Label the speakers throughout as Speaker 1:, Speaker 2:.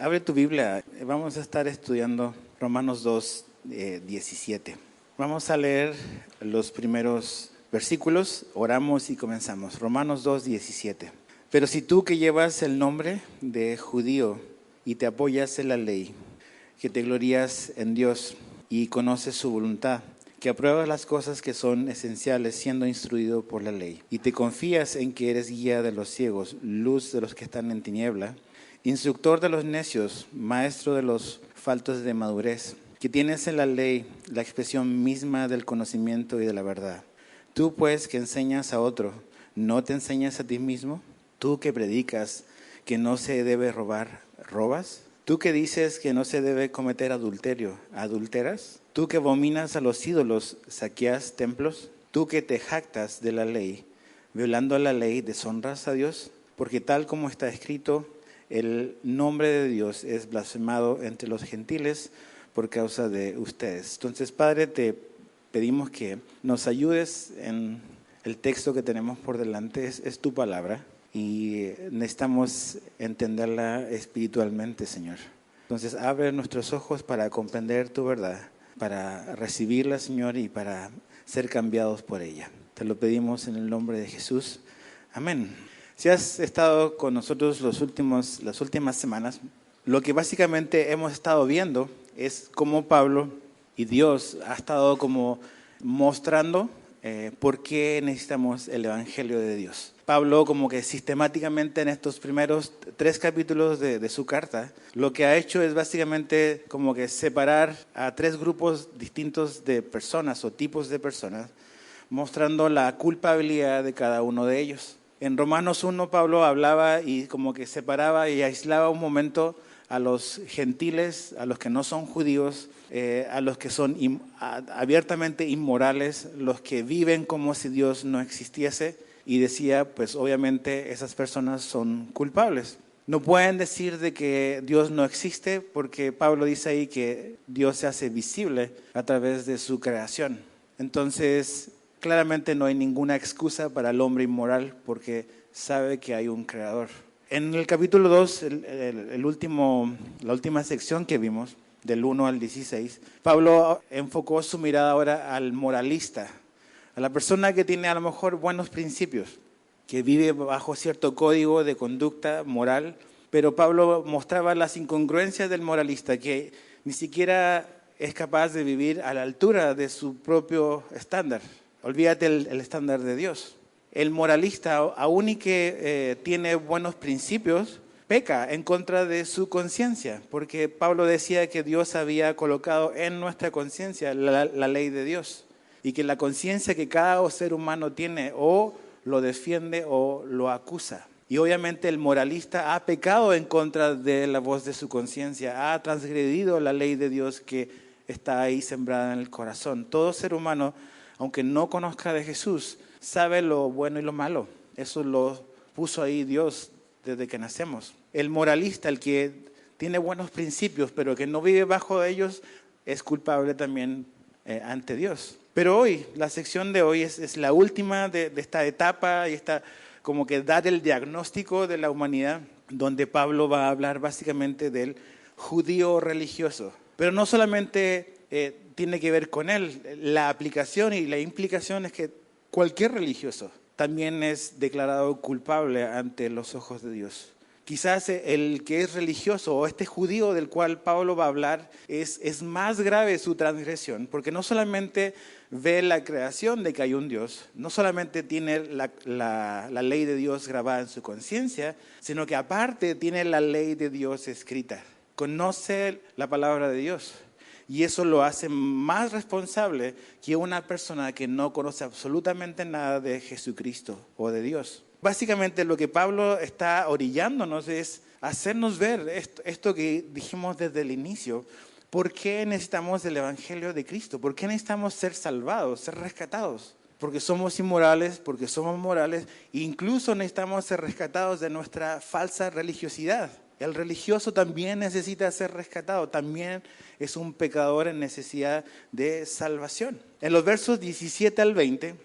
Speaker 1: Abre tu Biblia, vamos a estar estudiando Romanos 2, 17. Vamos a leer los primeros versículos, oramos y comenzamos. Romanos 2, 17. Pero si tú que llevas el nombre de judío y te apoyas en la ley, que te glorías en Dios y conoces su voluntad, que apruebas las cosas que son esenciales siendo instruido por la ley, y te confías en que eres guía de los ciegos, luz de los que están en tiniebla, instructor de los necios, maestro de los faltos de madurez, que tienes en la ley la expresión misma del conocimiento y de la verdad. Tú pues que enseñas a otro, ¿no te enseñas a ti mismo? Tú que predicas que no se debe robar, ¿robas? Tú que dices que no se debe cometer adulterio, ¿adulteras? Tú que abominas a los ídolos, ¿saqueas templos? Tú que te jactas de la ley, violando la ley, ¿deshonras a Dios? Porque tal como está escrito, el nombre de Dios es blasfemado entre los gentiles por causa de ustedes. Entonces, Padre, te pedimos que nos ayudes en el texto que tenemos por delante. Es tu palabra y necesitamos entenderla espiritualmente, Señor. Entonces, abre nuestros ojos para comprender tu verdad, para recibirla, Señor, y para ser cambiados por ella. Te lo pedimos en el nombre de Jesús. Amén. Si has estado con nosotros las últimas semanas, lo que básicamente hemos estado viendo es cómo Pablo y Dios ha estado como mostrando por qué necesitamos el Evangelio de Dios. Pablo como que sistemáticamente en estos primeros 3 capítulos de su carta, lo que ha hecho es básicamente como que separar a 3 grupos distintos de personas o tipos de personas, mostrando la culpabilidad de cada uno de ellos. En Romanos 1, Pablo hablaba y como que separaba y aislaba un momento a los gentiles, a los que no son judíos, a los que son abiertamente inmorales, los que viven como si Dios no existiese, y decía, pues obviamente esas personas son culpables. No pueden decir de que Dios no existe, porque Pablo dice ahí que Dios se hace visible a través de su creación. Entonces, claramente no hay ninguna excusa para el hombre inmoral porque sabe que hay un creador. En el capítulo 2, la última sección que vimos, del 1 al 16, Pablo enfocó su mirada ahora al moralista, a la persona que tiene a lo mejor buenos principios, que vive bajo cierto código de conducta moral, pero Pablo mostraba las incongruencias del moralista, que ni siquiera es capaz de vivir a la altura de su propio estándar. Olvídate el estándar de Dios. El moralista, aun y que tiene buenos principios, peca en contra de su conciencia, porque Pablo decía que Dios había colocado en nuestra conciencia la ley de Dios, y que la conciencia que cada ser humano tiene o lo defiende o lo acusa. Y obviamente el moralista ha pecado en contra de la voz de su conciencia, ha transgredido la ley de Dios que está ahí sembrada en el corazón. Todo ser humano, aunque no conozca de Jesús, sabe lo bueno y lo malo. Eso lo puso ahí Dios desde que nacemos. El moralista, el que tiene buenos principios, pero que no vive bajo ellos, es culpable también ante Dios. Pero hoy, la sección de hoy es la última de esta etapa y está como que dar el diagnóstico de la humanidad, donde Pablo va a hablar básicamente del judío religioso. Pero no solamente tiene que ver con él, la aplicación y la implicación es que cualquier religioso también es declarado culpable ante los ojos de Dios. Quizás el que es religioso o este judío del cual Pablo va a hablar es más grave su transgresión, porque no solamente ve la creación de que hay un Dios, no solamente tiene la ley de Dios grabada en su conciencia, sino que aparte tiene la ley de Dios escrita. Conoce la palabra de Dios. Y eso lo hace más responsable que una persona que no conoce absolutamente nada de Jesucristo o de Dios. Básicamente lo que Pablo está orillándonos es hacernos ver esto que dijimos desde el inicio. ¿Por qué necesitamos el Evangelio de Cristo? ¿Por qué necesitamos ser salvados, ser rescatados? Porque somos inmorales, porque somos morales, e incluso necesitamos ser rescatados de nuestra falsa religiosidad. El religioso también necesita ser rescatado, también es un pecador en necesidad de salvación. En los versos 17 al 20,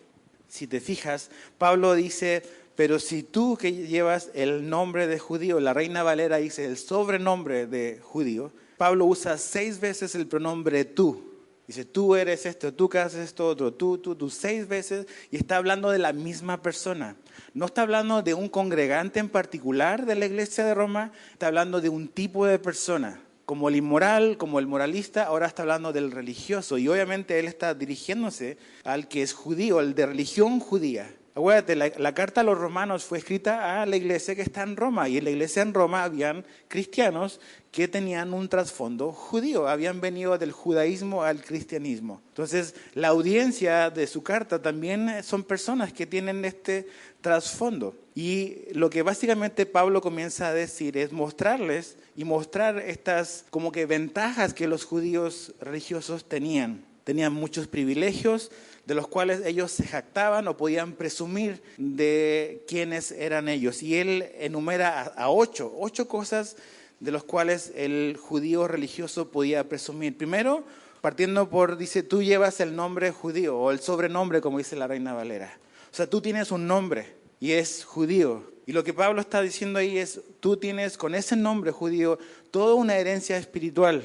Speaker 1: si te fijas, Pablo dice, pero si tú que llevas el nombre de judío, la Reina Valera dice el sobrenombre de judío, Pablo usa 6 veces el pronombre tú. Dice, tú eres esto, tú que haces esto otro, tú 6 veces, y está hablando de la misma persona. No está hablando de un congregante en particular de la iglesia de Roma, está hablando de un tipo de persona. Como el inmoral, como el moralista, ahora está hablando del religioso. Y obviamente él está dirigiéndose al que es judío, el de religión judía. Acuérdate, la carta a los romanos fue escrita a la iglesia que está en Roma. Y en la iglesia en Roma habían cristianos que tenían un trasfondo judío. Habían venido del judaísmo al cristianismo. Entonces, la audiencia de su carta también son personas que tienen este trasfondo. Y lo que básicamente Pablo comienza a decir es mostrarles y mostrar estas como que ventajas que los judíos religiosos tenían. Tenían muchos privilegios de los cuales ellos se jactaban o podían presumir de quiénes eran ellos. Y él enumera a 8 cosas de los cuales el judío religioso podía presumir. Primero, partiendo por, dice, tú llevas el nombre judío o el sobrenombre, como dice la Reina Valera. O sea, tú tienes un nombre y es judío. Y lo que Pablo está diciendo ahí es, tú tienes con ese nombre judío toda una herencia espiritual.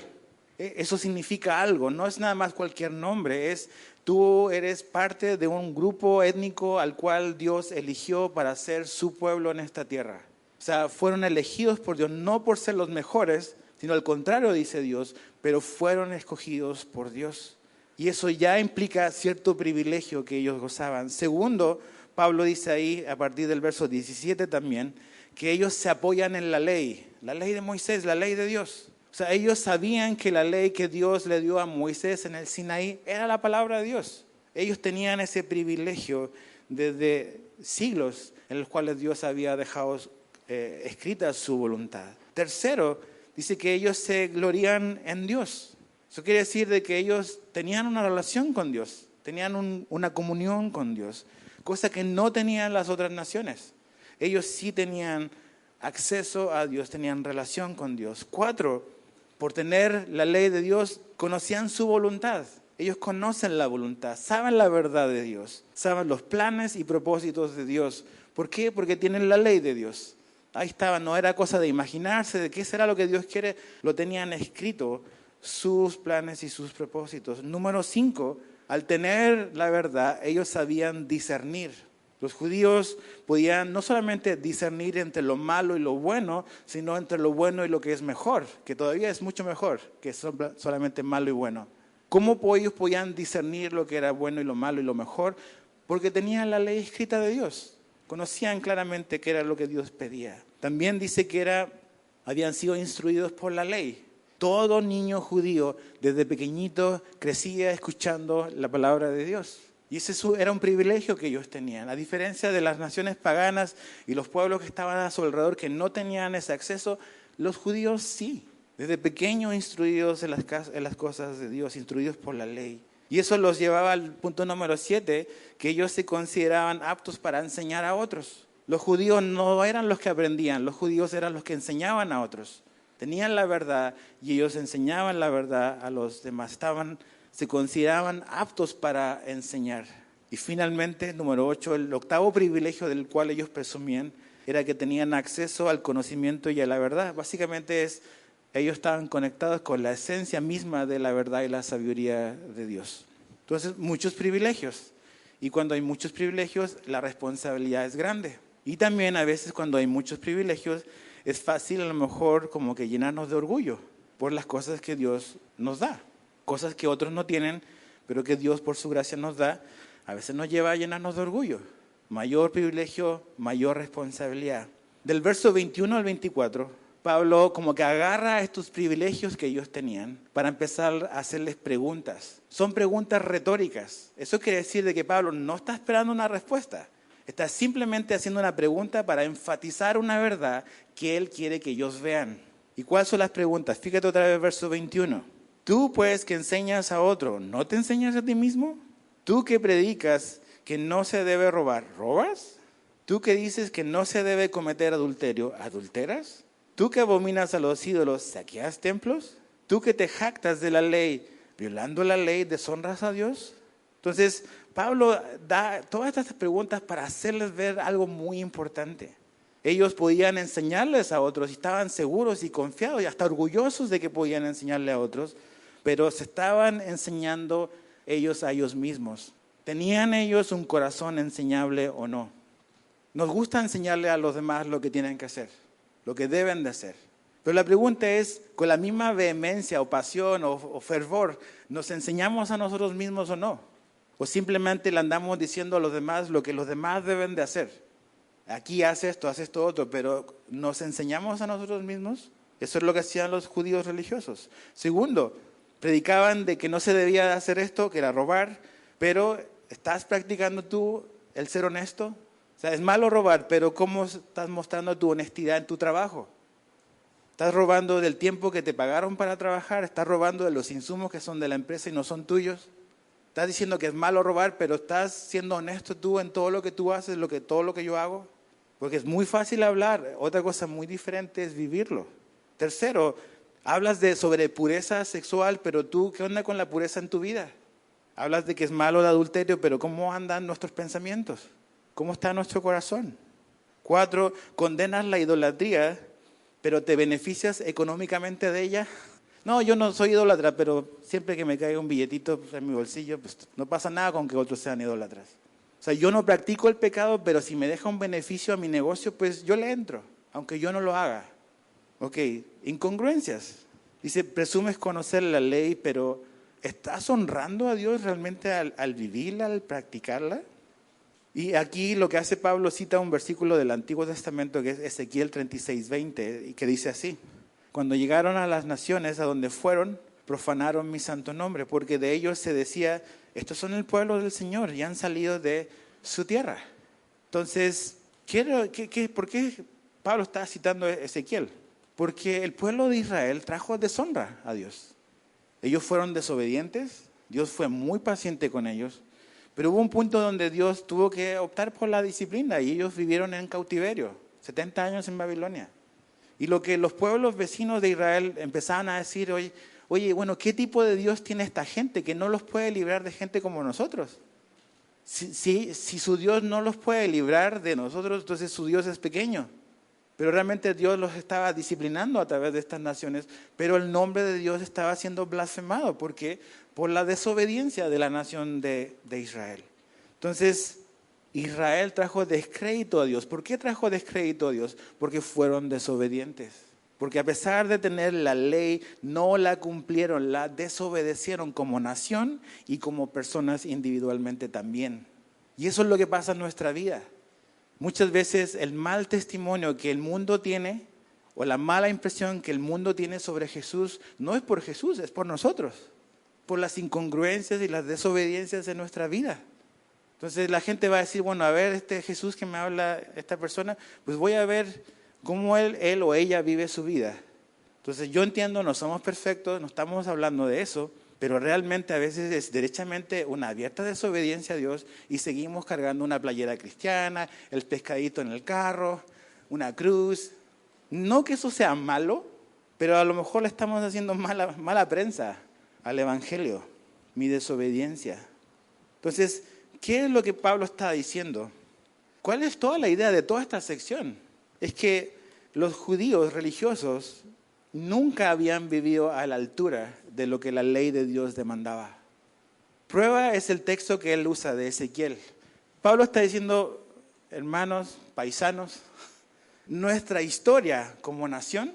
Speaker 1: Eso significa algo, no es nada más cualquier nombre, es tú eres parte de un grupo étnico al cual Dios eligió para ser su pueblo en esta tierra. O sea, fueron elegidos por Dios, no por ser los mejores, sino al contrario, dice Dios, pero fueron escogidos por Dios. Y eso ya implica cierto privilegio que ellos gozaban. Segundo, Pablo dice ahí, a partir del verso 17 también, que ellos se apoyan en la ley de Moisés, la ley de Dios. O sea, ellos sabían que la ley que Dios le dio a Moisés en el Sinaí era la palabra de Dios. Ellos tenían ese privilegio desde siglos en los cuales Dios había dejado escrita su voluntad. Tercero, dice que ellos se glorían en Dios. Eso quiere decir de que ellos tenían una relación con Dios, tenían una comunión con Dios, cosa que no tenían las otras naciones. Ellos sí tenían acceso a Dios, tenían relación con Dios. 4, por tener la ley de Dios, conocían su voluntad. Ellos conocen la voluntad, saben la verdad de Dios, saben los planes y propósitos de Dios. ¿Por qué? Porque tienen la ley de Dios. Ahí estaba, no era cosa de imaginarse de qué será lo que Dios quiere, lo tenían escrito, sus planes y sus propósitos. Número 5, al tener la verdad, ellos sabían discernir. Los judíos podían no solamente discernir entre lo malo y lo bueno, sino entre lo bueno y lo que es mejor, que todavía es mucho mejor que solamente malo y bueno. ¿Cómo ellos podían discernir lo que era bueno y lo malo y lo mejor? Porque tenían la ley escrita de Dios. Conocían claramente qué era lo que Dios pedía. También dice que habían sido instruidos por la ley. Todo niño judío desde pequeñito crecía escuchando la palabra de Dios. Y ese era un privilegio que ellos tenían. A diferencia de las naciones paganas y los pueblos que estaban a su alrededor que no tenían ese acceso, los judíos sí. Desde pequeños instruidos en las cosas de Dios, instruidos por la ley. Y eso los llevaba al punto número 7, que ellos se consideraban aptos para enseñar a otros. Los judíos no eran los que aprendían, los judíos eran los que enseñaban a otros. Tenían la verdad y ellos enseñaban la verdad a los demás. Se consideraban aptos para enseñar. Y finalmente, número 8, el octavo privilegio del cual ellos presumían era que tenían acceso al conocimiento y a la verdad. Básicamente ellos estaban conectados con la esencia misma de la verdad y la sabiduría de Dios. Entonces, muchos privilegios. Y cuando hay muchos privilegios, la responsabilidad es grande. Y también a veces cuando hay muchos privilegios, es fácil a lo mejor como que llenarnos de orgullo por las cosas que Dios nos da. Cosas que otros no tienen, pero que Dios por su gracia nos da, a veces nos lleva a llenarnos de orgullo. Mayor privilegio, mayor responsabilidad. Del verso 21 al 24, Pablo como que agarra estos privilegios que ellos tenían para empezar a hacerles preguntas. Son preguntas retóricas. Eso quiere decir de que Pablo no está esperando una respuesta. Está simplemente haciendo una pregunta para enfatizar una verdad que él quiere que ellos vean. ¿Y cuáles son las preguntas? Fíjate otra vez el verso 21. Tú pues que enseñas a otro, ¿no te enseñas a ti mismo? Tú que predicas que no se debe robar, ¿robas? Tú que dices que no se debe cometer adulterio, ¿adulteras? Tú que abominas a los ídolos, ¿saqueas templos? Tú que te jactas de la ley, violando la ley, ¿deshonras a Dios? Entonces, Pablo da todas estas preguntas para hacerles ver algo muy importante. Ellos podían enseñarles a otros y estaban seguros y confiados y hasta orgullosos de que podían enseñarle a otros, pero se estaban enseñando ellos a ellos mismos. ¿Tenían ellos un corazón enseñable o no? Nos gusta enseñarle a los demás lo que tienen que hacer, lo que deben de hacer. Pero la pregunta es, con la misma vehemencia o pasión o fervor, ¿nos enseñamos a nosotros mismos o no? ¿O simplemente le andamos diciendo a los demás lo que los demás deben de hacer? Aquí haz esto otro, pero ¿nos enseñamos a nosotros mismos? Eso es lo que hacían los judíos religiosos. Segundo, predicaban de que no se debía de hacer esto, que era robar, pero ¿estás practicando tú el ser honesto? O sea, es malo robar, pero ¿cómo estás mostrando tu honestidad en tu trabajo? ¿Estás robando del tiempo que te pagaron para trabajar? ¿Estás robando de los insumos que son de la empresa y no son tuyos? ¿Estás diciendo que es malo robar, pero estás siendo honesto tú en todo lo que tú haces, todo lo que yo hago? Porque es muy fácil hablar, otra cosa muy diferente es vivirlo. Tercero, hablas sobre pureza sexual, pero tú, ¿qué onda con la pureza en tu vida? Hablas de que es malo el adulterio, pero ¿cómo andan nuestros pensamientos? ¿Cómo está nuestro corazón? 4, condenas la idolatría, pero ¿te beneficias económicamente de ella? No, yo no soy idólatra, pero siempre que me caiga un billetito en mi bolsillo, pues no pasa nada con que otros sean idólatras. O sea, yo no practico el pecado, pero si me deja un beneficio a mi negocio, pues yo le entro, aunque yo no lo haga. Ok, incongruencias. Dice, presumes conocer la ley, pero ¿estás honrando a Dios realmente al vivirla, al practicarla? Y aquí lo que hace Pablo cita un versículo del Antiguo Testamento que es Ezequiel 36:20 y que dice así: cuando llegaron a las naciones a donde fueron, profanaron mi santo nombre, porque de ellos se decía, estos son el pueblo del Señor y han salido de su tierra. Entonces, ¿por qué Pablo está citando a Ezequiel? Porque el pueblo de Israel trajo deshonra a Dios. Ellos fueron desobedientes, Dios fue muy paciente con ellos, pero hubo un punto donde Dios tuvo que optar por la disciplina y ellos vivieron en cautiverio, 70 años en Babilonia. Y lo que los pueblos vecinos de Israel empezaban a decir, oye, bueno, ¿qué tipo de Dios tiene esta gente que no los puede librar de gente como nosotros? Si su Dios no los puede librar de nosotros, entonces su Dios es pequeño. Pero realmente Dios los estaba disciplinando a través de estas naciones, pero el nombre de Dios estaba siendo blasfemado. ¿Por qué? Por la desobediencia de la nación de Israel. Entonces, Israel trajo descrédito a Dios. ¿Por qué trajo descrédito a Dios? Porque fueron desobedientes. Porque a pesar de tener la ley, no la cumplieron, la desobedecieron como nación y como personas individualmente también. Y eso es lo que pasa en nuestra vida. Muchas veces el mal testimonio que el mundo tiene o la mala impresión que el mundo tiene sobre Jesús no es por Jesús, es por nosotros, por las incongruencias y las desobediencias de nuestra vida. Entonces la gente va a decir, bueno, a ver, este Jesús que me habla esta persona, pues voy a ver cómo él o ella vive su vida. Entonces yo entiendo, no somos perfectos, no estamos hablando de eso, pero realmente a veces es derechamente una abierta desobediencia a Dios y seguimos cargando una playera cristiana, el pescadito en el carro, una cruz. No que eso sea malo, pero a lo mejor le estamos haciendo mala prensa al Evangelio, mi desobediencia. Entonces, ¿qué es lo que Pablo está diciendo? ¿Cuál es toda la idea de toda esta sección? Es que los judíos religiosos nunca habían vivido a la altura de lo que la ley de Dios demandaba. Prueba es el texto que él usa de Ezequiel. Pablo está diciendo, hermanos, paisanos, nuestra historia como nación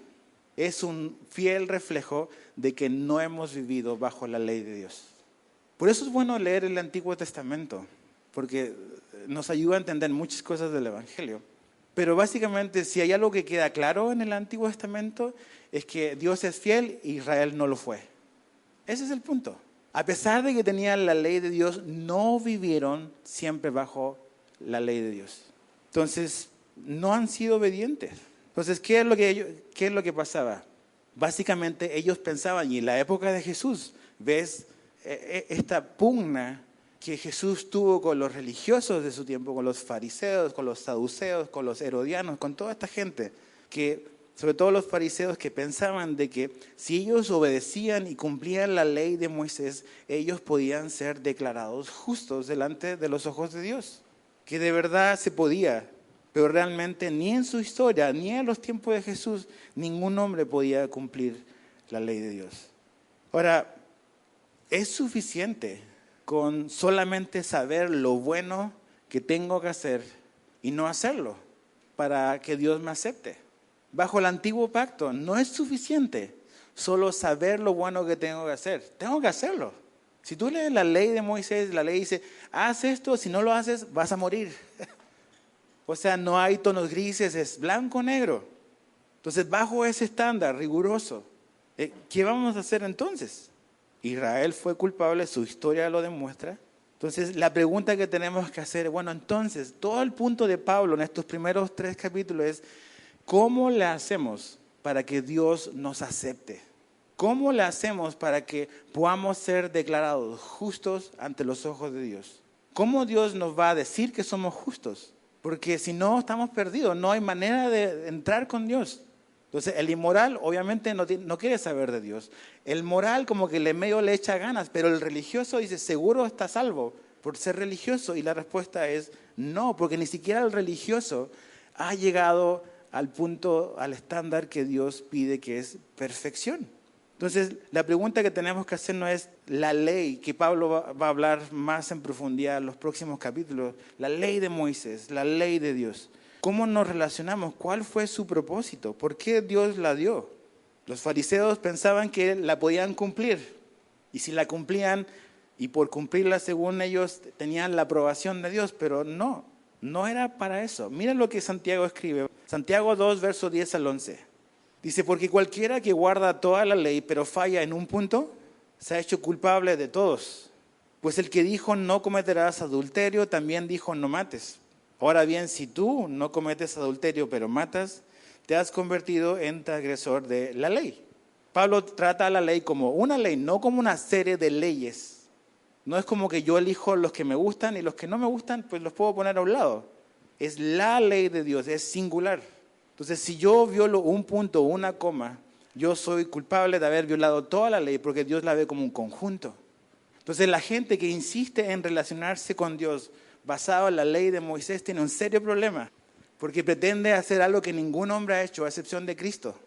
Speaker 1: es un fiel reflejo de que no hemos vivido bajo la ley de Dios. Por eso es bueno leer el Antiguo Testamento, porque nos ayuda a entender muchas cosas del Evangelio. Pero básicamente, si hay algo que queda claro en el Antiguo Testamento, es que Dios es fiel e Israel no lo fue. Ese es el punto. A pesar de que tenían la ley de Dios, no vivieron siempre bajo la ley de Dios. Entonces, no han sido obedientes. Entonces, ¿qué es lo que pasaba? Básicamente, ellos pensaban, y en la época de Jesús, ves esta pugna que Jesús tuvo con los religiosos de su tiempo, con los fariseos, con los saduceos, con los herodianos, con toda esta gente que sobre todo los fariseos, que pensaban de que si ellos obedecían y cumplían la ley de Moisés, ellos podían ser declarados justos delante de los ojos de Dios. Que de verdad se podía, pero realmente ni en su historia, ni en los tiempos de Jesús, ningún hombre podía cumplir la ley de Dios. Ahora, ¿es suficiente con solamente saber lo bueno que tengo que hacer y no hacerlo para que Dios me acepte? Bajo el antiguo pacto no es suficiente solo saber lo bueno que tengo que hacer. Tengo que hacerlo. Si tú lees la ley de Moisés, la ley dice, haz esto, si no lo haces vas a morir. O sea, no hay tonos grises, es blanco o negro. Entonces, bajo ese estándar riguroso, ¿qué vamos a hacer entonces? Israel fue culpable, su historia lo demuestra. Entonces, la pregunta que tenemos que hacer, bueno, entonces, todo el punto de Pablo en estos primeros 3 capítulos es, ¿cómo le hacemos para que Dios nos acepte? ¿Cómo le hacemos para que podamos ser declarados justos ante los ojos de Dios? ¿Cómo Dios nos va a decir que somos justos? Porque si no, estamos perdidos, no hay manera de entrar con Dios. Entonces, el inmoral obviamente no quiere saber de Dios. El moral como que medio le echa ganas, pero el religioso dice, seguro está salvo por ser religioso. Y la respuesta es no, porque ni siquiera el religioso ha llegado al punto, al estándar que Dios pide, que es perfección. Entonces, la pregunta que tenemos que hacer no es la ley, que Pablo va a hablar más en profundidad en los próximos capítulos, la ley de Moisés, la ley de Dios. ¿Cómo nos relacionamos? ¿Cuál fue su propósito? ¿Por qué Dios la dio? Los fariseos pensaban que la podían cumplir, y si la cumplían, y por cumplirla según ellos, tenían la aprobación de Dios, pero no era para eso. Miren lo que Santiago escribe. Santiago 2, verso 10 al 11. Dice, porque cualquiera que guarda toda la ley, pero falla en un punto, se ha hecho culpable de todos. Pues el que dijo no cometerás adulterio, también dijo no mates. Ahora bien, si tú no cometes adulterio, pero matas, te has convertido en transgresor de la ley. Pablo trata a la ley como una ley, no como una serie de leyes. No es como que yo elijo los que me gustan y los que no me gustan, pues los puedo poner a un lado. Es la ley de Dios, es singular. Entonces, si yo violo un punto o una coma, yo soy culpable de haber violado toda la ley porque Dios la ve como un conjunto. Entonces, la gente que insiste en relacionarse con Dios basado en la ley de Moisés tiene un serio problema porque pretende hacer algo que ningún hombre ha hecho a excepción de Cristo.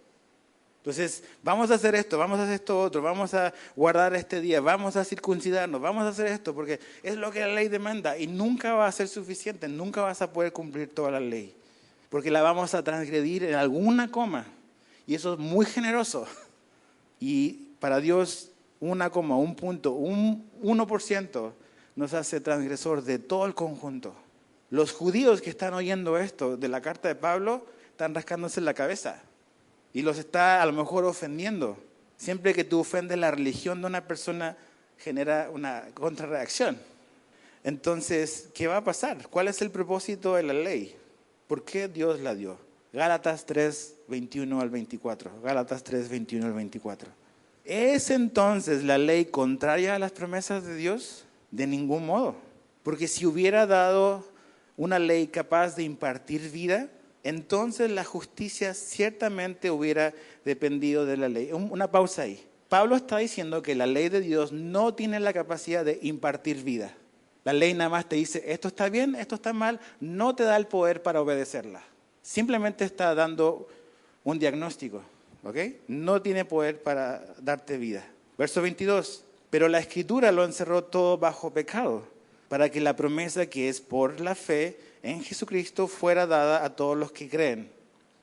Speaker 1: Entonces, vamos a hacer esto, vamos a hacer esto otro, vamos a guardar este día, vamos a circuncidarnos, vamos a hacer esto porque es lo que la ley demanda y nunca va a ser suficiente, nunca vas a poder cumplir toda la ley. Porque la vamos a transgredir en alguna coma. Y eso es muy generoso. Y para Dios, una coma, un punto, un 1% nos hace transgresor de todo el conjunto. Los judíos que están oyendo esto de la carta de Pablo están rascándose en la cabeza. Y los está a lo mejor ofendiendo. Siempre que tú ofendes la religión de una persona, genera una contrarreacción. Entonces, ¿qué va a pasar? ¿Cuál es el propósito de la ley? ¿Por qué Dios la dio? Gálatas 3, 21 al 24. Gálatas 3, 21 al 24. ¿Es entonces la ley contraria a las promesas de Dios? De ningún modo. Porque si hubiera dado una ley capaz de impartir vida, entonces la justicia ciertamente hubiera dependido de la ley. Una pausa ahí. Pablo está diciendo que la ley de Dios no tiene la capacidad de impartir vida. La ley nada más te dice, esto está bien, esto está mal, no te da el poder para obedecerla. Simplemente está dando un diagnóstico, ¿ok? No tiene poder para darte vida. Verso 22, pero la Escritura lo encerró todo bajo pecado, para que la promesa que es por la fe en Jesucristo fuera dada a todos los que creen.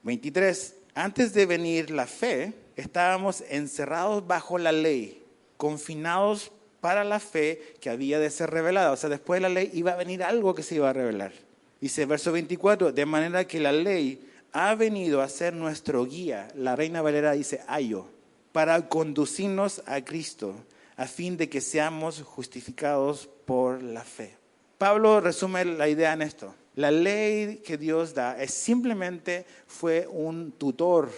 Speaker 1: 23, antes de venir la fe, estábamos encerrados bajo la ley, confinados para la fe que había de ser revelada. O sea, después de la ley iba a venir algo que se iba a revelar. Dice, verso 24, de manera que la ley ha venido a ser nuestro guía. La Reina Valera dice, ayo, para conducirnos a Cristo, a fin de que seamos justificados por la fe. Pablo resume la idea en esto. La ley que Dios da simplemente fue un tutor.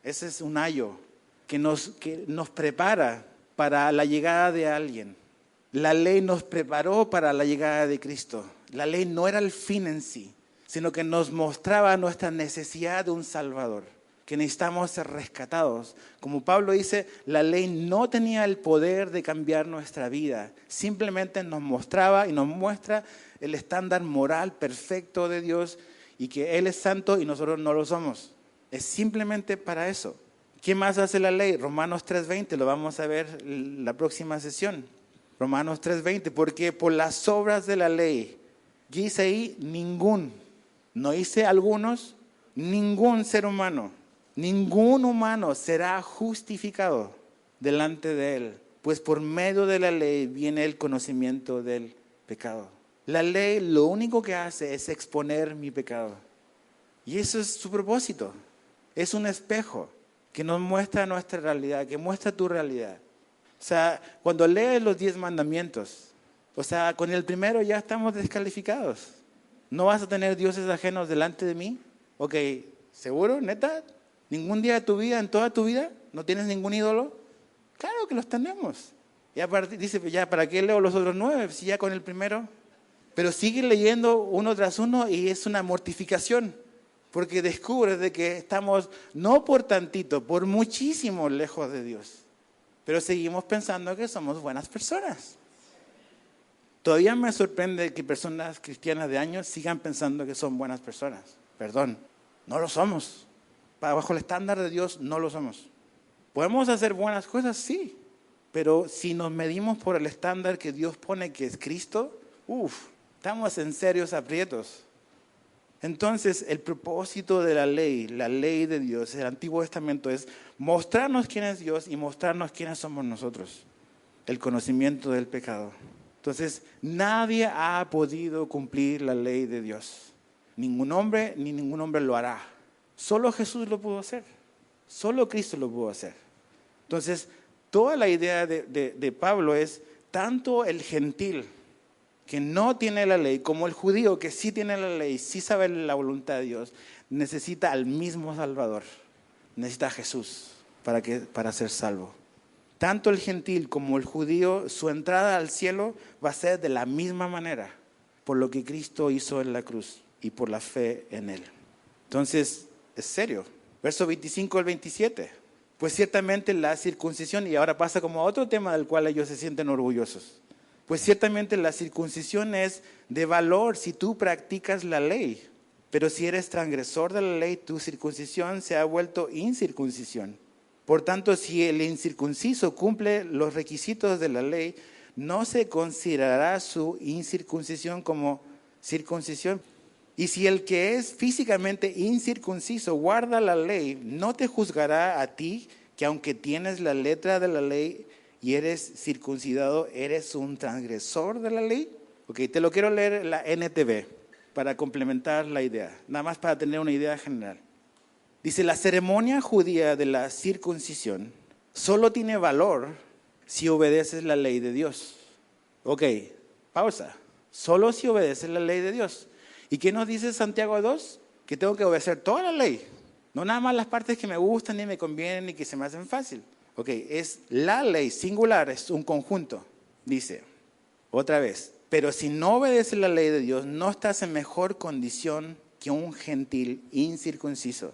Speaker 1: Ese es un ayo que nos prepara para la llegada de alguien. La ley nos preparó para la llegada de Cristo. La ley no era el fin en sí, sino que nos mostraba nuestra necesidad de un Salvador. que necesitamos ser rescatados. Como Pablo dice, la ley no tenía el poder de cambiar nuestra vida. Simplemente nos mostraba y nos muestra el estándar moral perfecto de Dios y que Él es santo y nosotros no lo somos. Es simplemente para eso. ¿Qué más hace la ley? Romanos 3:20, lo vamos a ver la próxima sesión. Romanos 3:20, porque por las obras de la ley, ¿qué dice ahí? No dice algunos, ningún ser humano. Ningún humano será justificado delante de Él, pues por medio de la ley viene el conocimiento del pecado. La ley lo único que hace es exponer mi pecado. Y eso es su propósito. Es un espejo que nos muestra nuestra realidad, que muestra tu realidad. O sea, cuando lees los 10 mandamientos, con el primero ya estamos descalificados. ¿No vas a tener dioses ajenos delante de mí? Ok, ¿seguro? ¿Neta? ¿Ningún día de tu vida, en toda tu vida, no tienes ningún ídolo? Claro que los tenemos. Dice, ya, ¿para qué leo los otros 9? Si ya con el primero. Pero sigue leyendo uno tras uno y es una mortificación. Porque descubres de que estamos, no por tantito, por muchísimo lejos de Dios. Pero seguimos pensando que somos buenas personas. Todavía me sorprende que personas cristianas de años sigan pensando que son buenas personas. Perdón, no lo somos. Bajo el estándar de Dios no lo somos. ¿Podemos hacer buenas cosas? Sí. Pero si nos medimos por el estándar que Dios pone, que es Cristo, estamos en serios aprietos. Entonces, el propósito de la ley de Dios, el Antiguo Testamento, es mostrarnos quién es Dios y mostrarnos quiénes somos nosotros. El conocimiento del pecado. Entonces, nadie ha podido cumplir la ley de Dios. Ningún hombre ni ningún hombre lo hará. Solo Jesús lo pudo hacer. Solo Cristo lo pudo hacer. Entonces, toda la idea de Pablo es tanto el gentil que no tiene la ley, como el judío que sí tiene la ley, sí sabe la voluntad de Dios, necesita al mismo Salvador. Necesita a Jesús para ser salvo. Tanto el gentil como el judío, su entrada al cielo va a ser de la misma manera, por lo que Cristo hizo en la cruz y por la fe en Él. Entonces, es serio. Verso 25 al 27. Pues ciertamente la circuncisión, y ahora pasa como a otro tema del cual ellos se sienten orgullosos. Pues ciertamente la circuncisión es de valor si tú practicas la ley. Pero si eres transgresor de la ley, tu circuncisión se ha vuelto incircuncisión. Por tanto, si el incircunciso cumple los requisitos de la ley, no se considerará su incircuncisión como circuncisión. Y si el que es físicamente incircunciso guarda la ley, no te juzgará a ti, que aunque tienes la letra de la ley y eres circuncidado, eres un transgresor de la ley. Ok, te lo quiero leer en la NTV para complementar la idea, nada más para tener una idea general. Dice, la ceremonia judía de la circuncisión solo tiene valor si obedeces la ley de Dios. Ok, pausa. Solo si obedeces la ley de Dios. ¿Y qué nos dice Santiago 2? Que tengo que obedecer toda la ley. No nada más las partes que me gustan, ni me convienen, ni que se me hacen fácil. Ok, es la ley singular, es un conjunto. Dice, otra vez, pero si no obedeces la ley de Dios, no estás en mejor condición que un gentil incircunciso.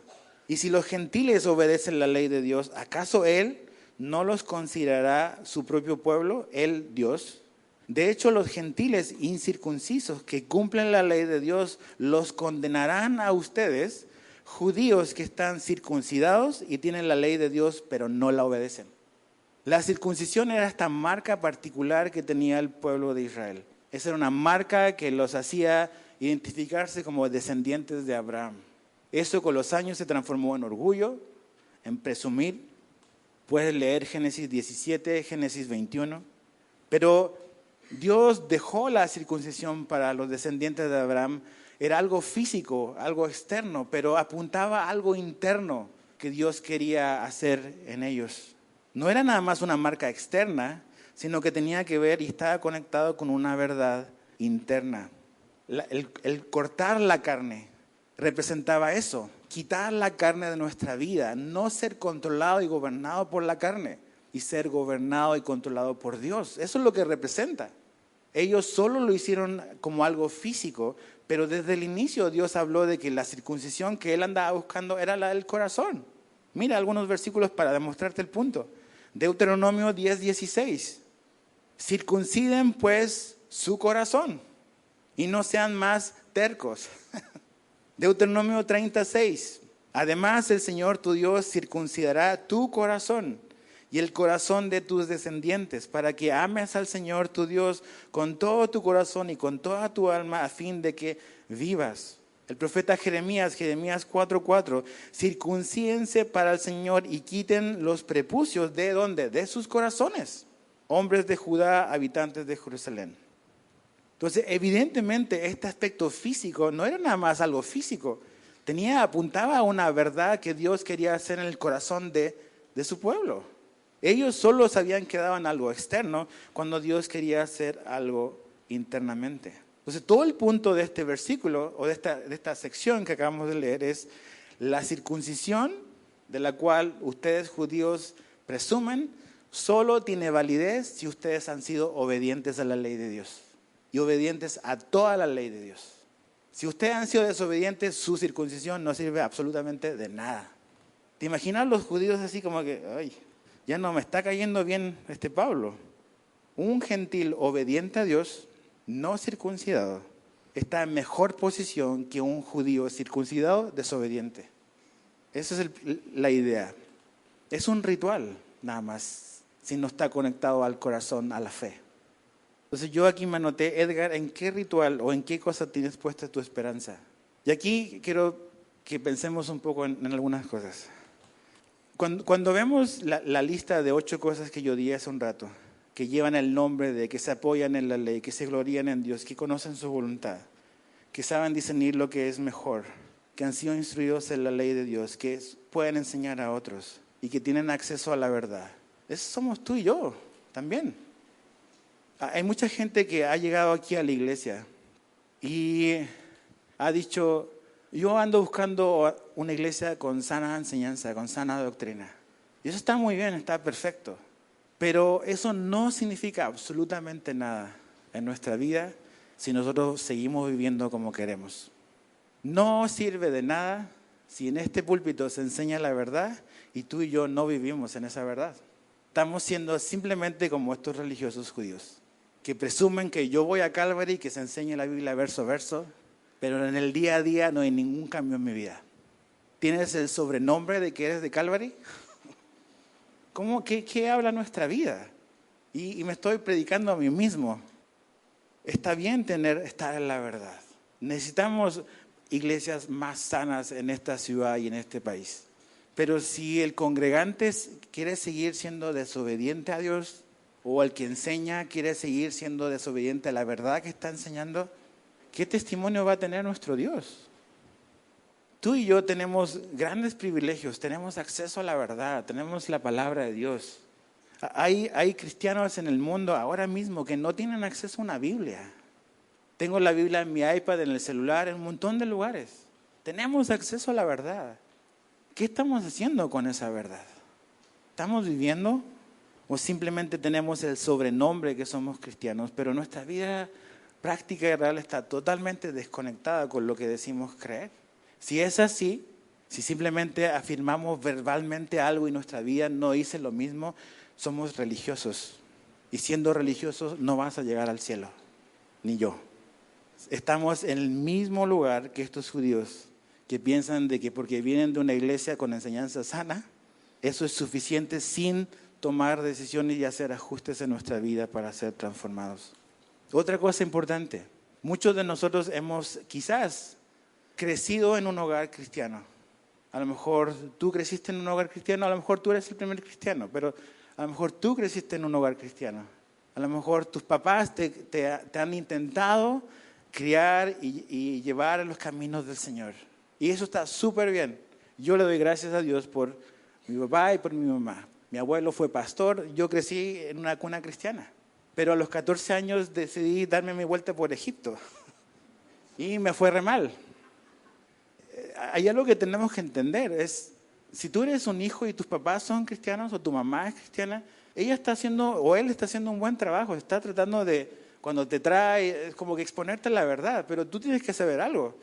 Speaker 1: Y si los gentiles obedecen la ley de Dios, ¿acaso Él no los considerará su propio pueblo, Él Dios? De hecho, los gentiles incircuncisos que cumplen la ley de Dios los condenarán a ustedes, judíos que están circuncidados y tienen la ley de Dios, pero no la obedecen. La circuncisión era esta marca particular que tenía el pueblo de Israel. Esa era una marca que los hacía identificarse como descendientes de Abraham. Eso con los años se transformó en orgullo, en presumir. Puedes leer Génesis 17, Génesis 21. Pero Dios dejó la circuncisión para los descendientes de Abraham. Era algo físico, algo externo, pero apuntaba a algo interno que Dios quería hacer en ellos. No era nada más una marca externa, sino que tenía que ver y estaba conectado con una verdad interna. El cortar la carne representaba eso, quitar la carne de nuestra vida, no ser controlado y gobernado por la carne, y ser gobernado y controlado por Dios. Eso es lo que representa. Ellos solo lo hicieron como algo físico, pero desde el inicio Dios habló de que la circuncisión que Él andaba buscando era la del corazón. Mira algunos versículos para demostrarte el punto. Deuteronomio 10:16. Circunciden pues su corazón y no sean más tercos. Deuteronomio 36. Además, el Señor tu Dios circuncidará tu corazón y el corazón de tus descendientes, para que ames al Señor tu Dios con todo tu corazón y con toda tu alma, a fin de que vivas. El profeta Jeremías 4:4, circuncídense para el Señor y quiten los prepucios ¿de dónde? De sus corazones, hombres de Judá, habitantes de Jerusalén. Entonces, evidentemente, este aspecto físico no era nada más algo físico, apuntaba a una verdad que Dios quería hacer en el corazón de su pueblo. Ellos solo se habían quedado en algo externo cuando Dios quería hacer algo internamente. Entonces, todo el punto de este versículo o de esta sección que acabamos de leer es la circuncisión de la cual ustedes judíos presumen solo tiene validez si ustedes han sido obedientes a la ley de Dios y obedientes a toda la ley de Dios. Si ustedes han sido desobedientes, su circuncisión no sirve absolutamente de nada. ¿Te imaginas los judíos así como que, ay, ya no me está cayendo bien este Pablo? Un gentil obediente a Dios, no circuncidado, está en mejor posición que un judío circuncidado desobediente. Esa es la idea. Es un ritual, nada más, si no está conectado al corazón, a la fe. Entonces yo aquí me anoté, Edgar, ¿en qué ritual o en qué cosa tienes puesta tu esperanza? Y aquí quiero que pensemos un poco en algunas cosas. Cuando vemos la lista de 8 cosas que yo di hace un rato, que llevan el nombre de que se apoyan en la ley, que se glorían en Dios, que conocen su voluntad, que saben discernir lo que es mejor, que han sido instruidos en la ley de Dios, que pueden enseñar a otros y que tienen acceso a la verdad. Esos somos tú y yo también. Hay mucha gente que ha llegado aquí a la iglesia y ha dicho, yo ando buscando una iglesia con sana enseñanza, con sana doctrina. Y eso está muy bien, está perfecto. Pero eso no significa absolutamente nada en nuestra vida si nosotros seguimos viviendo como queremos. No sirve de nada si en este púlpito se enseña la verdad y tú y yo no vivimos en esa verdad. Estamos siendo simplemente como estos religiosos judíos, que presumen que yo voy a Calvary, que se enseña la Biblia verso a verso, pero en el día a día no hay ningún cambio en mi vida. ¿Tienes el sobrenombre de que eres de Calvary? ¿Cómo? ¿Qué habla nuestra vida? Y me estoy predicando a mí mismo. Está bien estar en la verdad. Necesitamos iglesias más sanas en esta ciudad y en este país. Pero si el congregante quiere seguir siendo desobediente a Dios, o el que enseña quiere seguir siendo desobediente a la verdad que está enseñando, ¿qué testimonio va a tener nuestro Dios? Tú y yo tenemos grandes privilegios, tenemos acceso a la verdad, tenemos la palabra de Dios. Hay cristianos en el mundo ahora mismo que no tienen acceso a una Biblia. Tengo la Biblia en mi iPad, en el celular, en un montón de lugares. Tenemos acceso a la verdad. ¿Qué estamos haciendo con esa verdad? ¿Estamos viviendo? ¿O simplemente tenemos el sobrenombre que somos cristianos, pero nuestra vida práctica y real está totalmente desconectada con lo que decimos creer? Si es así, si simplemente afirmamos verbalmente algo y nuestra vida no dice lo mismo, somos religiosos. Y siendo religiosos no vas a llegar al cielo, ni yo. Estamos en el mismo lugar que estos judíos que piensan de que porque vienen de una iglesia con enseñanza sana, eso es suficiente sin tomar decisiones y hacer ajustes en nuestra vida para ser transformados. Otra cosa importante, muchos de nosotros hemos quizás crecido en un hogar cristiano. A lo mejor tú creciste en un hogar cristiano, a lo mejor tú eres el primer cristiano, pero a lo mejor tú creciste en un hogar cristiano. A lo mejor tus papás te han intentado criar y llevar a los caminos del Señor. Y eso está súper bien. Yo le doy gracias a Dios por mi papá y por mi mamá. Mi abuelo fue pastor, yo crecí en una cuna cristiana. Pero a los 14 años decidí darme mi vuelta por Egipto. Y me fue re mal. Hay algo que tenemos que entender, es si tú eres un hijo y tus papás son cristianos o tu mamá es cristiana, ella está haciendo o él está haciendo un buen trabajo, está tratando de, cuando te trae, es como que exponerte a la verdad, pero tú tienes que saber algo,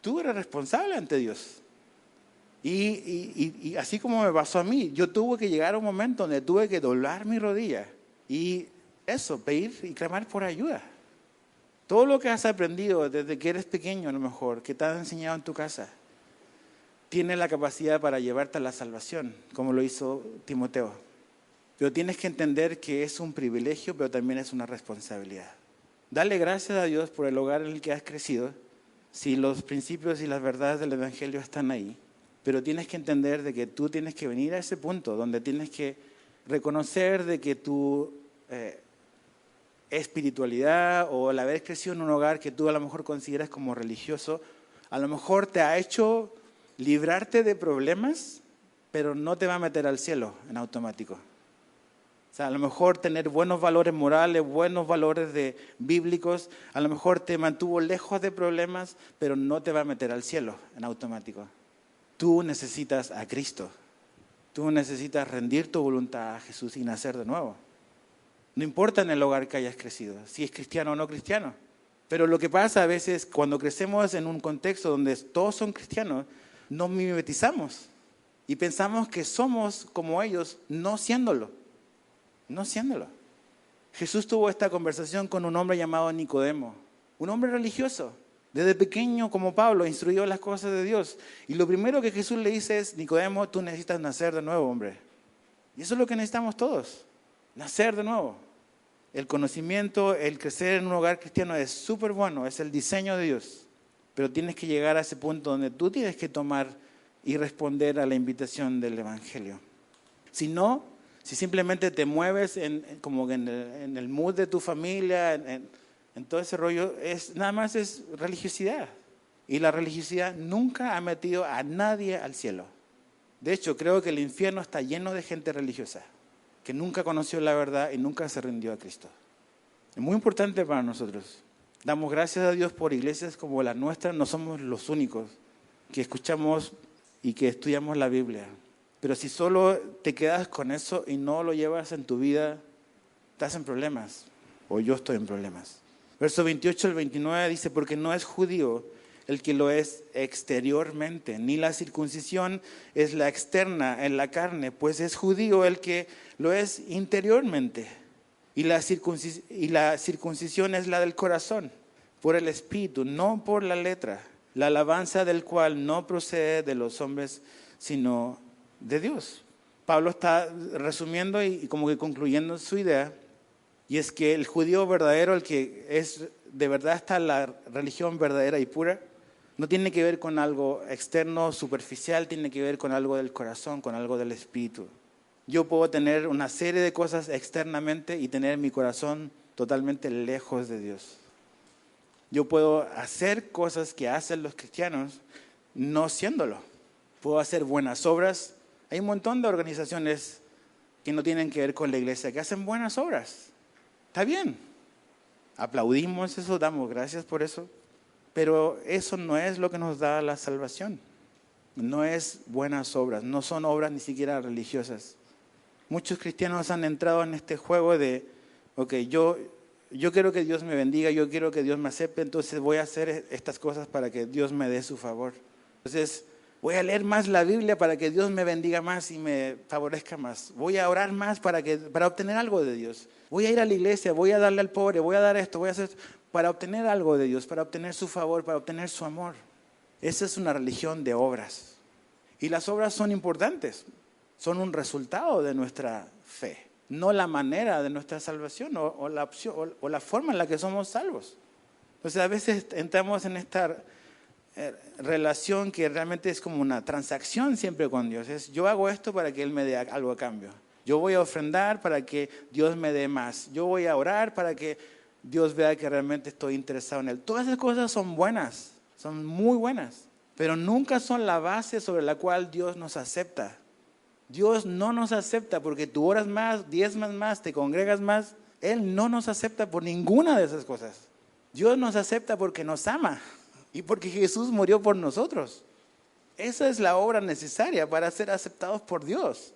Speaker 1: tú eres responsable ante Dios. Y así como me pasó a mí, yo tuve que llegar a un momento donde tuve que doblar mi rodilla y eso, pedir y clamar por ayuda. Todo lo que has aprendido desde que eres pequeño, a lo mejor, que te han enseñado en tu casa, tiene la capacidad para llevarte a la salvación, como lo hizo Timoteo. Pero tienes que entender que es un privilegio, pero también es una responsabilidad. Dale gracias a Dios por el hogar en el que has crecido, si los principios y las verdades del Evangelio están ahí. Pero tienes que entender de que tú tienes que venir a ese punto donde tienes que reconocer de que tu espiritualidad o el haber crecido en un hogar que tú a lo mejor consideras como religioso, a lo mejor te ha hecho librarte de problemas, pero no te va a meter al cielo en automático. O sea, a lo mejor tener buenos valores morales, buenos valores bíblicos, a lo mejor te mantuvo lejos de problemas, pero no te va a meter al cielo en automático. Tú necesitas a Cristo. Tú necesitas rendir tu voluntad a Jesús y nacer de nuevo. No importa en el hogar que hayas crecido, si es cristiano o no cristiano. Pero lo que pasa a veces cuando crecemos en un contexto donde todos son cristianos, nos mimetizamos y pensamos que somos como ellos, no siéndolo. No siéndolo. Jesús tuvo esta conversación con un hombre llamado Nicodemo, un hombre religioso. Desde pequeño, como Pablo, instruyó las cosas de Dios. Y lo primero que Jesús le dice es, Nicodemo, tú necesitas nacer de nuevo, hombre. Y eso es lo que necesitamos todos, nacer de nuevo. El conocimiento, el crecer en un hogar cristiano es súper bueno, es el diseño de Dios. Pero tienes que llegar a ese punto donde tú tienes que tomar y responder a la invitación del Evangelio. Si no, si simplemente te mueves como en el mood de tu familia, en todo ese rollo, nada más es religiosidad. Y la religiosidad nunca ha metido a nadie al cielo. De hecho, creo que el infierno está lleno de gente religiosa, que nunca conoció la verdad y nunca se rindió a Cristo. Es muy importante para nosotros. Damos gracias a Dios por iglesias como la nuestra. No somos los únicos que escuchamos y que estudiamos la Biblia. Pero si solo te quedas con eso y no lo llevas en tu vida, estás en problemas. O yo estoy en problemas. Verso 28 al 29 dice, porque no es judío el que lo es exteriormente, ni la circuncisión es la externa en la carne, pues es judío el que lo es interiormente. Y la circuncisión es la del corazón, por el espíritu, no por la letra, la alabanza del cual no procede de los hombres, sino de Dios. Pablo está resumiendo y como que concluyendo su idea, y es que el judío verdadero, el que es de verdad está la religión verdadera y pura, no tiene que ver con algo externo, superficial, tiene que ver con algo del corazón, con algo del espíritu. Yo puedo tener una serie de cosas externamente y tener mi corazón totalmente lejos de Dios. Yo puedo hacer cosas que hacen los cristianos no siéndolo. Puedo hacer buenas obras. Hay un montón de organizaciones que no tienen que ver con la iglesia, que hacen buenas obras. Está bien. Aplaudimos eso, damos gracias por eso. Pero eso no es lo que nos da la salvación. No es buenas obras, no son obras ni siquiera religiosas. Muchos cristianos han entrado en este juego de, yo quiero que Dios me bendiga, yo quiero que Dios me acepte, entonces voy a hacer estas cosas para que Dios me dé su favor. Entonces, voy a leer más la Biblia para que Dios me bendiga más y me favorezca más. Voy a orar más para obtener algo de Dios. Voy a ir a la iglesia, voy a darle al pobre, voy a dar esto, voy a hacer esto, para obtener algo de Dios, para obtener su favor, para obtener su amor. Esa es una religión de obras. Y las obras son importantes. Son un resultado de nuestra fe, no la manera de nuestra salvación o la opción o la forma en la que somos salvos. Entonces a veces entramos en esta relación que realmente es como una transacción siempre con Dios. Es yo hago esto para que Él me dé algo a cambio. Yo voy a ofrendar para que Dios me dé más. Yo voy a orar para que Dios vea que realmente estoy interesado en Él. Todas esas cosas son buenas, son muy buenas, pero nunca son la base sobre la cual Dios nos acepta. Dios no nos acepta porque tú oras más, diezmas más, te congregas más. Él no nos acepta por ninguna de esas cosas. Dios nos acepta porque nos ama y porque Jesús murió por nosotros. Esa es la obra necesaria para ser aceptados por Dios.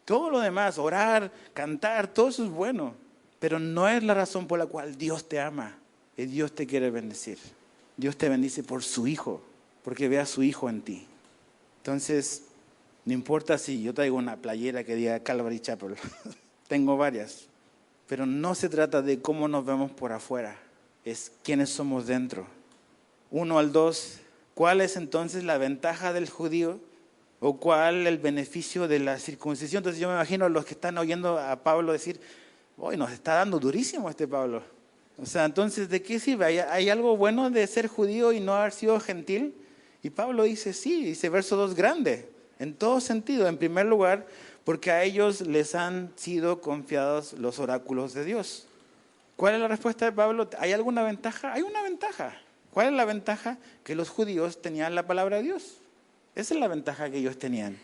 Speaker 1: Todo lo demás, orar, cantar, todo eso es bueno, pero no es la razón por la cual Dios te ama y Dios te quiere bendecir. Dios te bendice por su Hijo, porque ve a su Hijo en ti. Entonces, No importa si yo traigo una playera que diga Calvary Chapel, tengo varias, pero no se trata de cómo nos vemos por afuera, es quiénes somos dentro. 1 al 2, ¿cuál es entonces la ventaja del judío o cuál el beneficio de la circuncisión? Entonces yo me imagino a los que están oyendo a Pablo decir, hoy nos está dando durísimo este Pablo. O sea, entonces, ¿de qué sirve? ¿Hay algo bueno de ser judío y no haber sido gentil? Y Pablo dice, sí, dice verso 2, grande, en todo sentido. En primer lugar, porque a ellos les han sido confiados los oráculos de Dios. ¿Cuál es la respuesta de Pablo? ¿Hay alguna ventaja? Hay una ventaja. ¿Cuál es la ventaja? Que los judíos tenían la palabra de Dios. Esa es la ventaja que ellos tenían.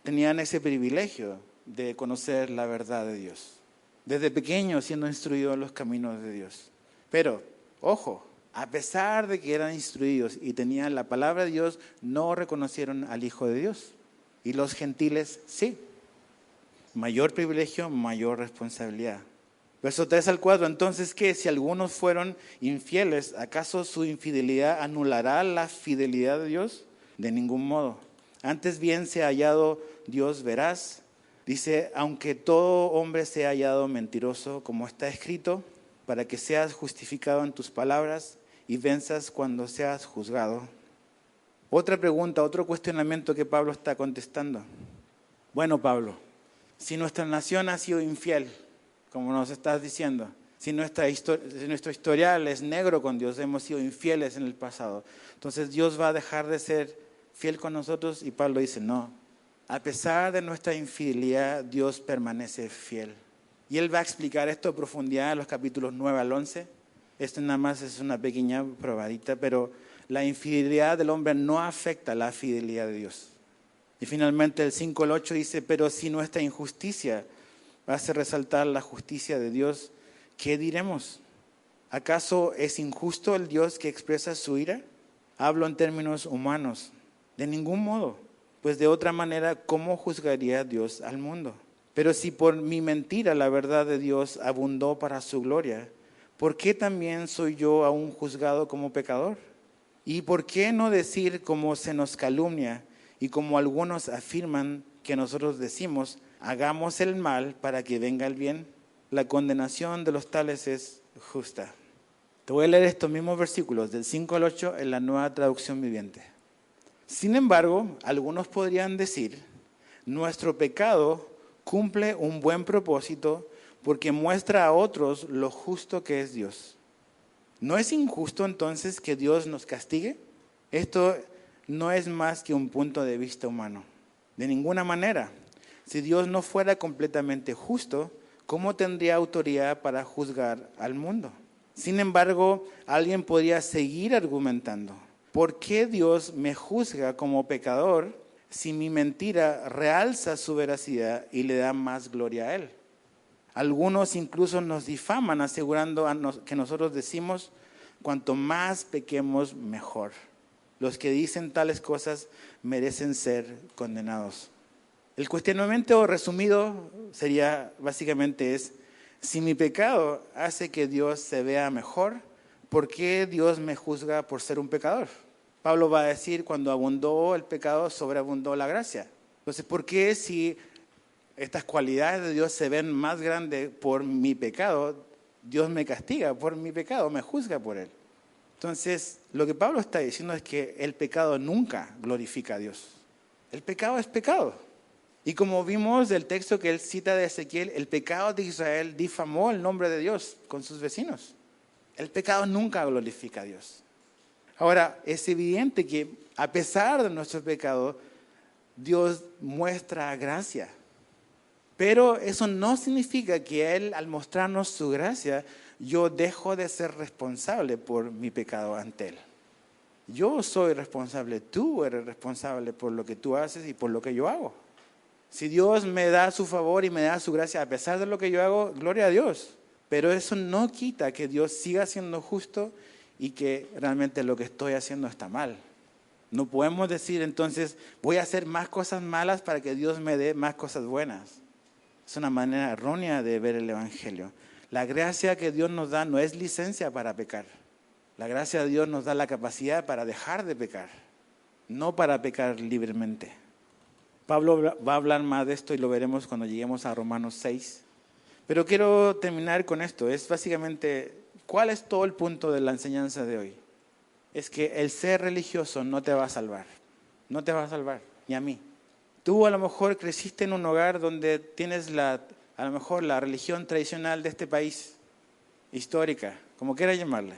Speaker 1: Tenían ese privilegio de conocer la verdad de Dios. Desde pequeños siendo instruidos en los caminos de Dios. Pero, ojo, a pesar de que eran instruidos y tenían la palabra de Dios, no reconocieron al Hijo de Dios. Y los gentiles sí. Mayor privilegio, mayor responsabilidad. Verso 3 al 4, entonces, ¿qué? Si algunos fueron infieles, ¿acaso su infidelidad anulará la fidelidad de Dios? De ningún modo. Antes bien se ha hallado Dios veraz. Dice, aunque todo hombre sea hallado mentiroso, como está escrito, para que seas justificado en tus palabras y venzas cuando seas juzgado. Otra pregunta, otro cuestionamiento que Pablo está contestando. Bueno, Pablo, si nuestra nación ha sido infiel, como nos estás diciendo, si nuestro historial es negro con Dios, hemos sido infieles en el pasado, entonces Dios va a dejar de ser fiel con nosotros. Y Pablo dice, no, a pesar de nuestra infidelidad, Dios permanece fiel. Y él va a explicar esto a profundidad en los capítulos 9 al 11. Esto nada más es una pequeña probadita, pero la infidelidad del hombre no afecta la fidelidad de Dios. Y finalmente el 5 al 8 dice, pero si nuestra injusticia hace resaltar la justicia de Dios, ¿qué diremos? ¿Acaso es injusto el Dios que expresa su ira? Hablo en términos humanos. De ningún modo, pues de otra manera, ¿cómo juzgaría Dios al mundo? Pero si por mi mentira la verdad de Dios abundó para su gloria, ¿por qué también soy yo aún juzgado como pecador? ¿Y por qué no decir como se nos calumnia y como algunos afirman que nosotros decimos, hagamos el mal para que venga el bien? La condenación de los tales es justa. Te voy a leer estos mismos versículos del 5 al 8 en la Nueva Traducción Viviente. Sin embargo, algunos podrían decir, nuestro pecado cumple un buen propósito porque muestra a otros lo justo que es Dios. ¿No es injusto entonces que Dios nos castigue? Esto no es más que un punto de vista humano. De ninguna manera. Si Dios no fuera completamente justo, ¿cómo tendría autoridad para juzgar al mundo? Sin embargo, alguien podría seguir argumentando. ¿Por qué Dios me juzga como pecador si mi mentira realza su veracidad y le da más gloria a Él? Algunos incluso nos difaman asegurando que nosotros decimos, cuanto más pequemos, mejor. Los que dicen tales cosas merecen ser condenados. El cuestionamiento resumido sería, básicamente es, si mi pecado hace que Dios se vea mejor, ¿por qué Dios me juzga por ser un pecador? Pablo va a decir, cuando abundó el pecado, sobreabundó la gracia. Entonces, ¿por qué si estas cualidades de Dios se ven más grandes por mi pecado, Dios me castiga por mi pecado, me juzga por él? Entonces, lo que Pablo está diciendo es que el pecado nunca glorifica a Dios. El pecado es pecado. Y como vimos del texto que él cita de Ezequiel, el pecado de Israel difamó el nombre de Dios con sus vecinos. El pecado nunca glorifica a Dios. Ahora, es evidente que a pesar de nuestro pecado, Dios muestra gracia. Pero eso no significa que Él, al mostrarnos su gracia, yo dejo de ser responsable por mi pecado ante Él. Yo soy responsable, tú eres responsable por lo que tú haces y por lo que yo hago. Si Dios me da su favor y me da su gracia a pesar de lo que yo hago, gloria a Dios. Pero eso no quita que Dios siga siendo justo y que realmente lo que estoy haciendo está mal. No podemos decir entonces, voy a hacer más cosas malas para que Dios me dé más cosas buenas. Es una manera errónea de ver el Evangelio. La gracia que Dios nos da no es licencia para pecar. La gracia de Dios nos da la capacidad para dejar de pecar, no para pecar libremente. Pablo va a hablar más de esto y lo veremos cuando lleguemos a Romanos 6. Pero quiero terminar con esto. Es básicamente, ¿cuál es todo el punto de la enseñanza de hoy? Es que el ser religioso no te va a salvar. No te va a salvar, ni a mí. Tú a lo mejor creciste en un hogar donde tienes a lo mejor la religión tradicional de este país, histórica, como quieras llamarle.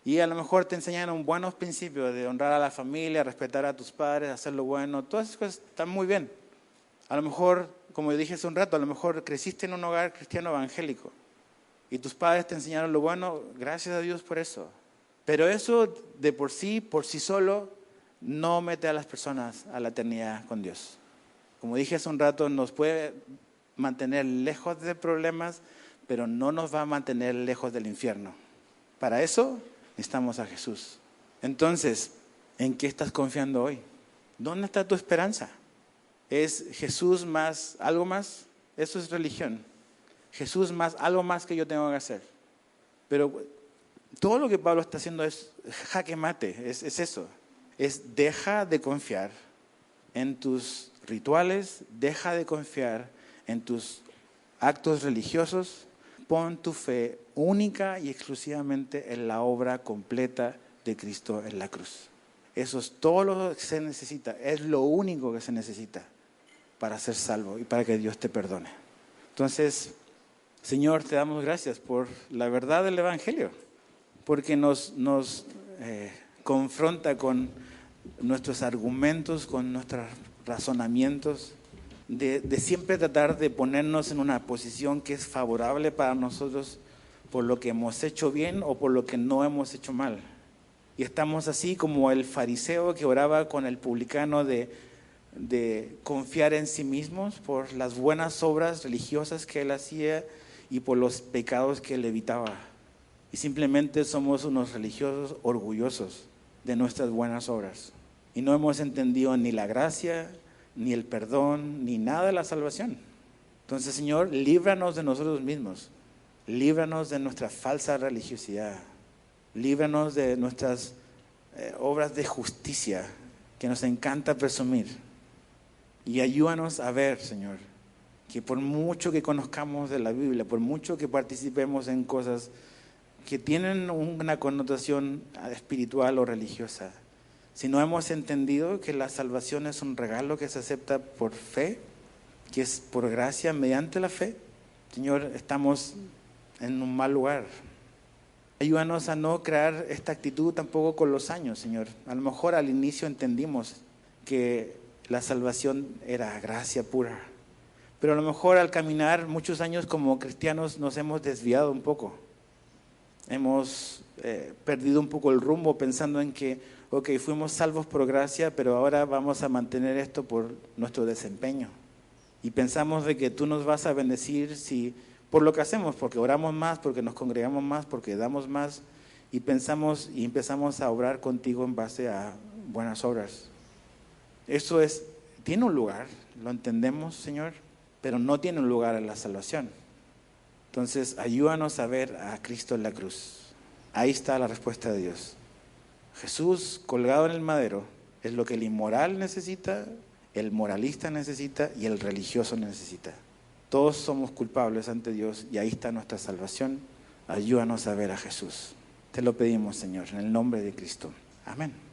Speaker 1: Y a lo mejor te enseñaron buenos principios de honrar a la familia, respetar a tus padres, hacer lo bueno. Todas esas cosas están muy bien. A lo mejor, como dije hace un rato, a lo mejor creciste en un hogar cristiano evangélico y tus padres te enseñaron lo bueno, gracias a Dios por eso. Pero eso de por sí solo, no mete a las personas a la eternidad con Dios. Como dije hace un rato, nos puede mantener lejos de problemas, pero no nos va a mantener lejos del infierno. Para eso necesitamos a Jesús. Entonces, ¿en qué estás confiando hoy? ¿Dónde está tu esperanza? ¿Es Jesús más algo más? Eso es religión. Jesús más algo más que yo tengo que hacer. Pero todo lo que Pablo está haciendo es jaque mate, es eso. Es deja de confiar en tus rituales, deja de confiar en tus actos religiosos, pon tu fe única y exclusivamente en la obra completa de Cristo en la cruz. Eso es todo lo que se necesita, es lo único que se necesita para ser salvo y para que Dios te perdone. Entonces, Señor, te damos gracias por la verdad del Evangelio, porque nos confronta con nuestros argumentos, con nuestros razonamientos, de siempre tratar de ponernos en una posición que es favorable para nosotros por lo que hemos hecho bien o por lo que no hemos hecho mal. Y estamos así como el fariseo que oraba con el publicano de confiar en sí mismos por las buenas obras religiosas que él hacía y por los pecados que él evitaba. Y simplemente somos unos religiosos orgullosos de nuestras buenas obras. Y no hemos entendido ni la gracia, ni el perdón, ni nada de la salvación. Entonces, Señor, líbranos de nosotros mismos. Líbranos de nuestra falsa religiosidad. Líbranos de nuestras obras de justicia que nos encanta presumir. Y ayúdanos a ver, Señor, que por mucho que conozcamos de la Biblia, por mucho que participemos en cosas que tienen una connotación espiritual o religiosa, si no hemos entendido que la salvación es un regalo que se acepta por fe, que es por gracia mediante la fe, Señor, estamos en un mal lugar. Ayúdanos a no crear esta actitud tampoco con los años, Señor. A lo mejor al inicio entendimos que la salvación era gracia pura, pero a lo mejor al caminar muchos años como cristianos nos hemos desviado un poco. Hemos perdido un poco el rumbo pensando en que, fuimos salvos por gracia, pero ahora vamos a mantener esto por nuestro desempeño. Y pensamos de que tú nos vas a bendecir por lo que hacemos, porque oramos más, porque nos congregamos más, porque damos más, y pensamos y empezamos a obrar contigo en base a buenas obras. Eso tiene un lugar, lo entendemos, Señor, pero no tiene un lugar en la salvación. Entonces, ayúdanos a ver a Cristo en la cruz. Ahí está la respuesta de Dios. Jesús colgado en el madero es lo que el inmoral necesita, el moralista necesita y el religioso necesita. Todos somos culpables ante Dios y ahí está nuestra salvación. Ayúdanos a ver a Jesús. Te lo pedimos, Señor, en el nombre de Cristo. Amén.